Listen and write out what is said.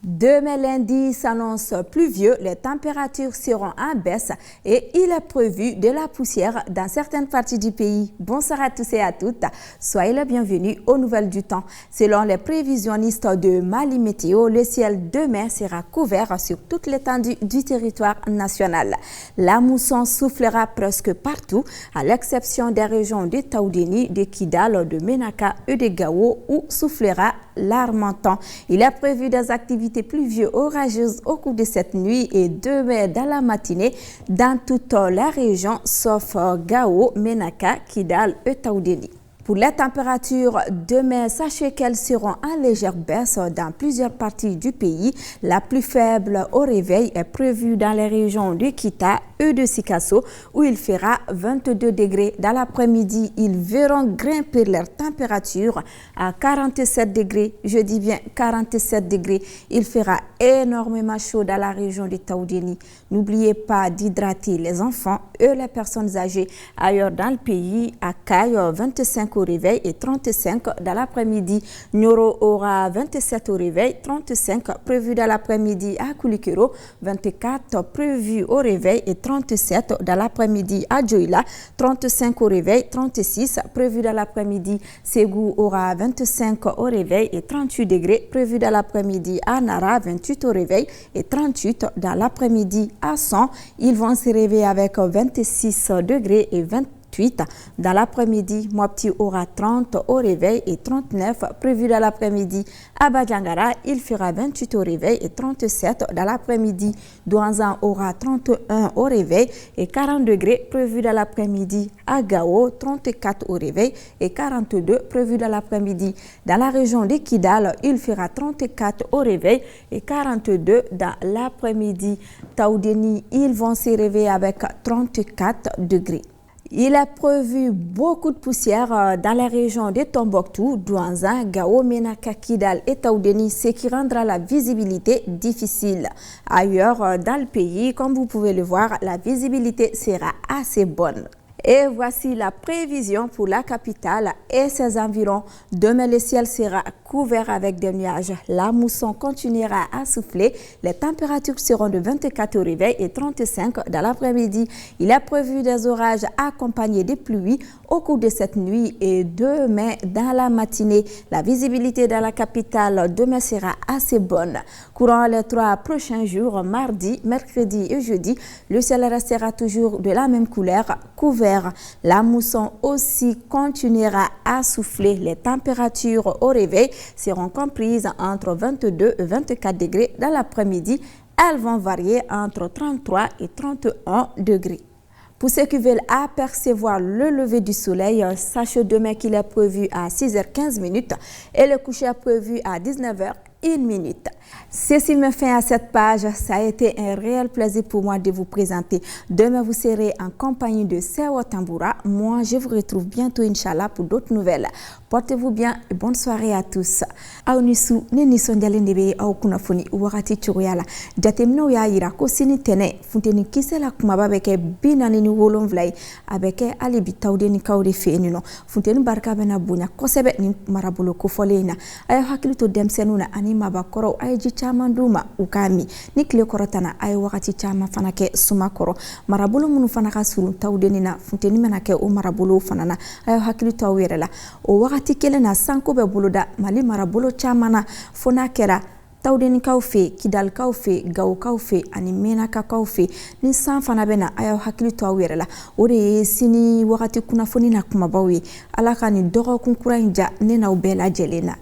Demain lundi s'annonce pluvieux, les températures seront en baisse et il est prévu de la poussière dans certaines parties du pays. Bonsoir à tous et à toutes, soyez les bienvenus aux nouvelles du temps. Selon les prévisionnistes de Mali Météo, le ciel demain sera couvert sur toute l'étendue du territoire national. La mousson soufflera presque partout, à l'exception des régions de Taoudéni, de Kidal, de Menaka et de Gao où soufflera l'Harmattan. Il est prévu des activités pluvieuses orageuses au cours de cette nuit et demain dans la matinée dans toute la région sauf Gao, Menaka, Kidal et Taoudéni. Pour les températures, demain, sachez qu'elles seront en légère baisse dans plusieurs parties du pays. La plus faible au réveil est prévue dans les régions de Kita et de Sikasso où il fera 22 degrés. Dans l'après-midi, ils verront grimper leur température à 47 degrés. Je dis bien 47 degrés. Il fera énormément chaud dans la région de Taoudéni. N'oubliez pas d'hydrater les enfants et les personnes âgées. Ailleurs dans le pays, à Kaye, 25 au réveil et 35 dans l'après-midi. Nyoro aura 27 au réveil, 35 prévu dans l'après-midi à Koulikero, 24 prévu au réveil et 37 dans l'après-midi à Djoila, 35 au réveil, 36 prévu dans l'après-midi. Ségou aura 25 au réveil et 38 degrés prévu dans l'après-midi à Nara, 28 au réveil et 38 dans l'après-midi à 100. Ils vont se réveiller avec 26 degrés et 28 dans l'après-midi. Mopti aura 30 au réveil et 39 prévu dans l'après-midi. À Badjangara, il fera 28 au réveil et 37 dans l'après-midi. Douanzan aura 31 au réveil et 40 degrés prévu dans l'après-midi. À Gao, 34 au réveil et 42 prévu dans l'après-midi. Dans la région de Kidal, il fera 34 au réveil et 42 dans l'après-midi. Taoudéni, ils vont se réveiller avec 34 degrés. Il est prévu beaucoup de poussière dans la région de Tombouctou, Douanzan, Gao, Menaka, Kidal et Taoudéni, ce qui rendra la visibilité difficile. Ailleurs dans le pays, comme vous pouvez le voir, la visibilité sera assez bonne. Et voici la prévision pour la capitale et ses environs. Demain, le ciel sera couvert avec des nuages. La mousson continuera à souffler. Les températures seront de 24 au réveil et 35 dans l'après-midi. Il est prévu des orages accompagnés de pluies au cours de cette nuit et demain dans la matinée. La visibilité dans la capitale demain sera assez bonne. Courant les 3 prochains jours, mardi, mercredi et jeudi, le ciel restera toujours de la même couleur, couvert. La mousson aussi continuera à souffler. Les températures au réveil seront comprises entre 22 et 24 degrés. Dans l'après-midi, elles vont varier entre 33 et 31 degrés. Pour ceux qui veulent apercevoir le lever du soleil, sachez demain qu'il est prévu à 6h15 et le coucher est prévu à 19h01. Ceci me fait à cette page. Ça a été un réel plaisir pour moi de vous présenter. Demain, vous serez en compagnie de Sewa Tamboura. Moi, je vous retrouve bientôt, Inch'Allah, pour d'autres nouvelles. Portez-vous bien et bonne soirée à tous. Aunisu, neni sondjale ndebe au kunafoni wakati churuyala. Jatemno ya ira ko sini tene funteni kisela kumaba beke binani ni wolonvlay abeke alibi Taoudéni kawde fenino. Funteni barka bena bunya kosebe ni marabulo ko folena. Ayo hakilito demsenuna ani mabakoro ay ji chama nduma ukami ni kile korotana ay wakati chama fanake sumakoro marabulo munu fanaka surun Taoudéni na funteni menake o marabulo fanana ayo hakilito awirela o wakati kele na sanko be buluda Mali marabulo chamana fona kera Taoudéni kaufe, Kidal kaufe, Gao kaufe, ani Menaka kaufe, ni san fana bena ayo hakilito awirela ore sini wakati kuna foni na kumabawi alaka ni dogo kunkura inja nena ubela jelena.